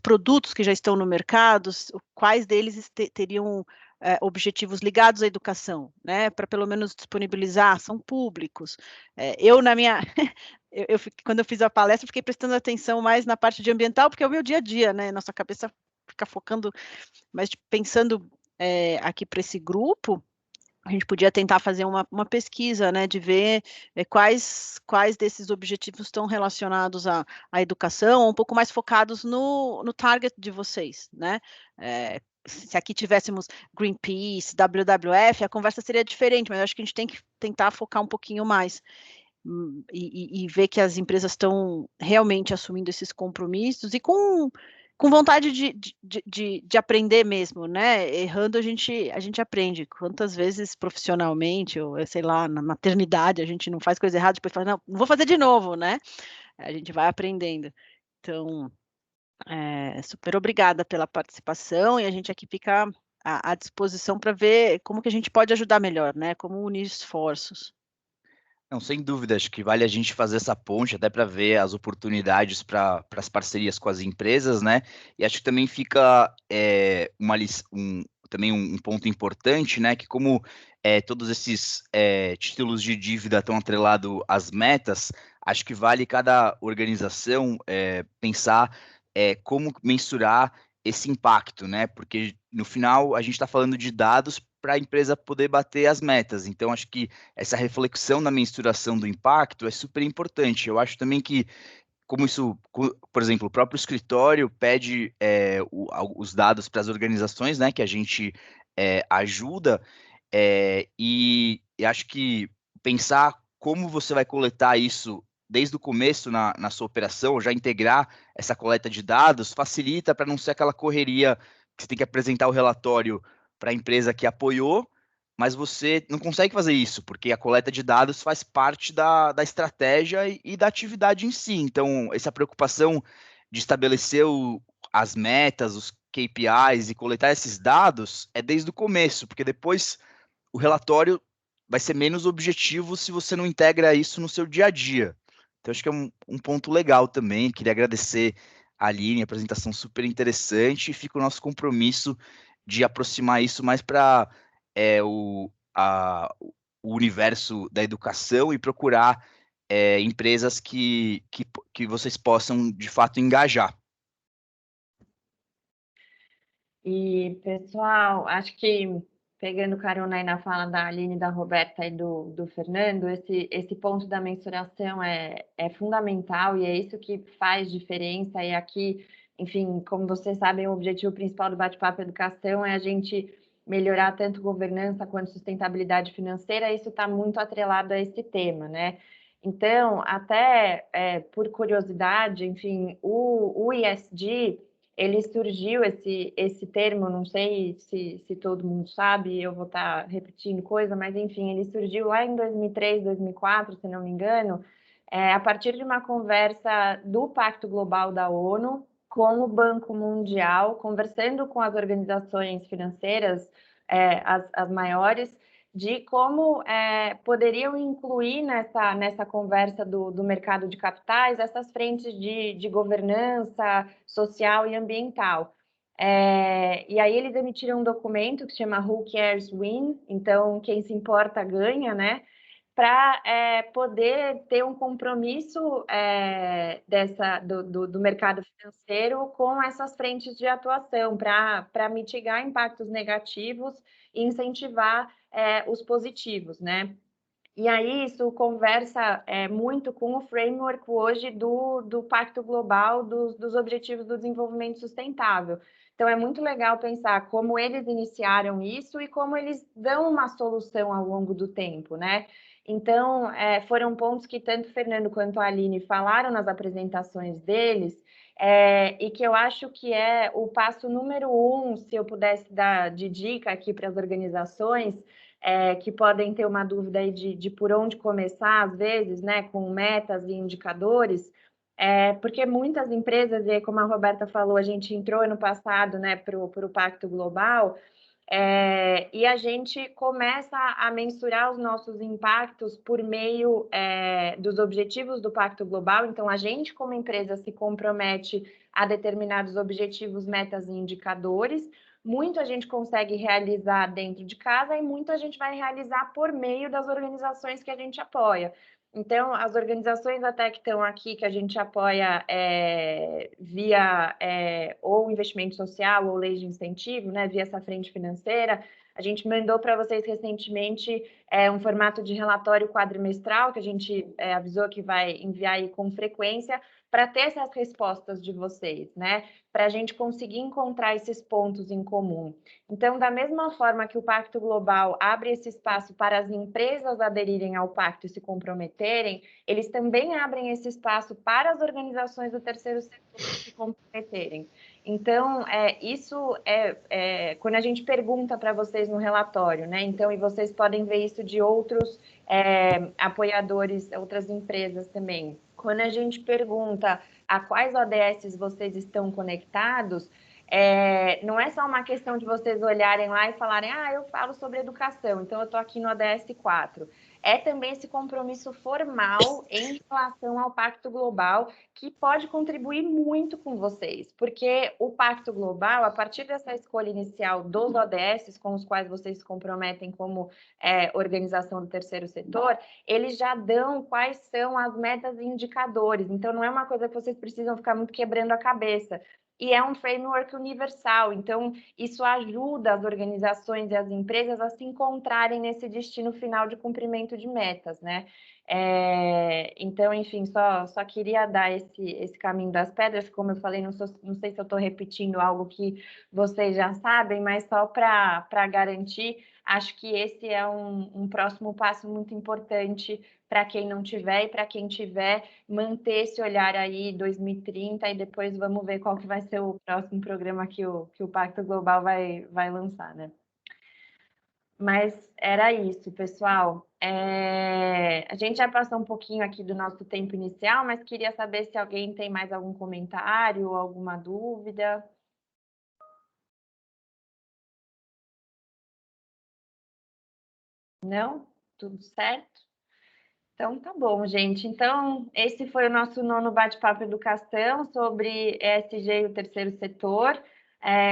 produtos que já estão no mercado, quais deles teriam objetivos ligados à educação, né, para pelo menos disponibilizar, são públicos. Quando eu fiz a palestra, fiquei prestando atenção mais na parte de ambiental, porque é o meu dia a dia, né, nossa cabeça fica focando, mas pensando aqui para esse grupo, a gente podia tentar fazer uma pesquisa, né, de ver quais desses objetivos estão relacionados à educação, ou um pouco mais focados no target de vocês, né? Se aqui tivéssemos Greenpeace, WWF, a conversa seria diferente, mas eu acho que a gente tem que tentar focar um pouquinho mais e ver que as empresas estão realmente assumindo esses compromissos e com vontade de aprender mesmo, né? Errando a gente aprende. Quantas vezes profissionalmente, ou sei lá, na maternidade, a gente não faz coisa errada, depois fala, não vou fazer de novo, né? A gente vai aprendendo. Então, super obrigada pela participação, e a gente aqui fica à disposição para ver como que a gente pode ajudar melhor, né? Como unir esforços. Não, sem dúvida, acho que vale a gente fazer essa ponte até para ver as oportunidades para as parcerias com as empresas, né? E acho que também fica também um ponto importante, né? Que como todos esses títulos de dívida estão atrelados às metas, acho que vale cada organização pensar como mensurar esse impacto, né? Porque no final a gente está falando de dados para a empresa poder bater as metas. Então, acho que essa reflexão na mensuração do impacto é super importante. Eu acho também que, como isso, por exemplo, o próprio escritório pede os dados para as organizações, né, que a gente ajuda, e acho que pensar como você vai coletar isso desde o começo na sua operação, já integrar essa coleta de dados, facilita para não ser aquela correria que você tem que apresentar o relatório para a empresa que apoiou, mas você não consegue fazer isso, porque a coleta de dados faz parte da estratégia e da atividade em si. Então, essa preocupação de estabelecer as metas, os KPIs e coletar esses dados é desde o começo, porque depois o relatório vai ser menos objetivo se você não integra isso no seu dia a dia. Então, acho que é um ponto legal também. Queria agradecer a Aline, a apresentação super interessante, e fica o nosso compromisso de aproximar isso mais para o universo da educação e procurar empresas que vocês possam, de fato, engajar. E, pessoal, acho que pegando carona aí na fala da Aline, da Roberta e do Fernando, esse ponto da mensuração é fundamental e é isso que faz diferença. E aqui, enfim, como vocês sabem, o objetivo principal do Bate-Papo Educação é a gente melhorar tanto governança quanto sustentabilidade financeira. Isso está muito atrelado a esse tema, né? Então, até por curiosidade, enfim, o ESG ele surgiu, esse termo, não sei se todo mundo sabe, eu vou estar repetindo coisa, mas enfim, ele surgiu lá em 2003, 2004, se não me engano, a partir de uma conversa do Pacto Global da ONU com o Banco Mundial, conversando com as organizações financeiras, as maiores, de como poderiam incluir nessa conversa do mercado de capitais essas frentes de governança social e ambiental. E aí eles emitiram um documento que se chama Who Cares Win, então quem se importa ganha, né? Para poder ter um compromisso do mercado financeiro com essas frentes de atuação, para mitigar impactos negativos e incentivar os positivos, né? E aí isso conversa muito com o framework hoje do Pacto Global dos Objetivos do Desenvolvimento Sustentável. Então é muito legal pensar como eles iniciaram isso e como eles dão uma solução ao longo do tempo, né? Então foram pontos que tanto o Fernando quanto a Aline falaram nas apresentações deles, e que eu acho que é o passo número 1, se eu pudesse dar de dica aqui para as organizações, que podem ter uma dúvida aí de por onde começar, às vezes, né, com metas e indicadores, porque muitas empresas, e aí, como a Roberta falou, a gente entrou ano passado, né, para o Pacto Global, e a gente começa a mensurar os nossos impactos por meio dos objetivos do Pacto Global. Então, a gente, como empresa, se compromete a determinados objetivos, metas e indicadores. Muito a gente consegue realizar dentro de casa e muito a gente vai realizar por meio das organizações que a gente apoia. Então, as organizações até que estão aqui, que a gente apoia via ou investimento social ou leis de incentivo, né, via essa frente financeira, a gente mandou para vocês recentemente um formato de relatório quadrimestral, que a gente avisou que vai enviar aí com frequência, para ter essas respostas de vocês, né? Para a gente conseguir encontrar esses pontos em comum. Então, da mesma forma que o Pacto Global abre esse espaço para as empresas aderirem ao pacto e se comprometerem, eles também abrem esse espaço para as organizações do terceiro setor se comprometerem. Então, isso quando a gente pergunta para vocês no relatório, né? Então, e vocês podem ver isso de outros apoiadores, outras empresas também. Quando a gente pergunta a quais ODS vocês estão conectados, não é só uma questão de vocês olharem lá e falarem, eu falo sobre educação, então eu estou aqui no ODS 4. É também esse compromisso formal em relação ao Pacto Global, que pode contribuir muito com vocês, porque o Pacto Global, a partir dessa escolha inicial dos ODS, com os quais vocês se comprometem como organização do terceiro setor, eles já dão quais são as metas e indicadores, então não é uma coisa que vocês precisam ficar muito quebrando a cabeça. E é um framework universal, então isso ajuda as organizações e as empresas a se encontrarem nesse destino final de cumprimento de metas, né? Então, enfim, só queria dar esse caminho das pedras, como eu falei, não sei se eu estou repetindo algo que vocês já sabem, mas só para garantir, acho que esse é um próximo passo muito importante para quem não tiver e para quem tiver, manter esse olhar aí 2030 e depois vamos ver qual que vai ser o próximo programa que o Pacto Global vai lançar, né? Mas era isso, pessoal. A gente já passou um pouquinho aqui do nosso tempo inicial, mas queria saber se alguém tem mais algum comentário, alguma dúvida. Não? Tudo certo? Então, tá bom, gente. Então, esse foi o nosso 9º bate-papo educação sobre ESG e o terceiro setor.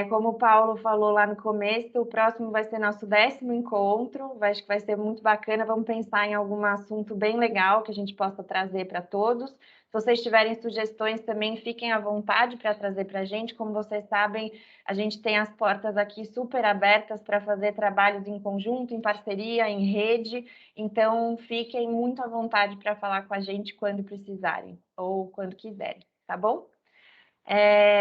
Como o Paulo falou lá no começo, o próximo vai ser nosso 10º encontro. Acho que vai ser muito bacana. Vamos pensar em algum assunto bem legal que a gente possa trazer para todos. Se vocês tiverem sugestões também, fiquem à vontade para trazer para a gente. Como vocês sabem, a gente tem as portas aqui super abertas para fazer trabalhos em conjunto, em parceria, em rede. Então, fiquem muito à vontade para falar com a gente quando precisarem ou quando quiserem, tá bom?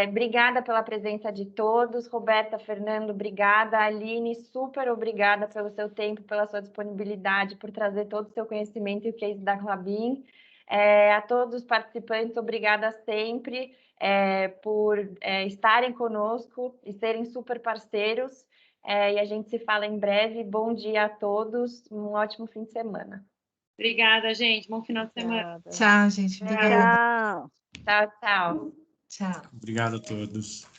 Obrigada pela presença de todos. Roberta, Fernando, obrigada. Aline, super obrigada pelo seu tempo, pela sua disponibilidade, por trazer todo o seu conhecimento e o case da Klabin. A todos os participantes, obrigada sempre por estarem conosco e serem super parceiros. E a gente se fala em breve. Bom dia a todos, um ótimo fim de semana. Obrigada, gente. Bom final de semana. Tchau, gente. Obrigada. Tchau. Tchau, tchau. Tchau. Obrigado a todos.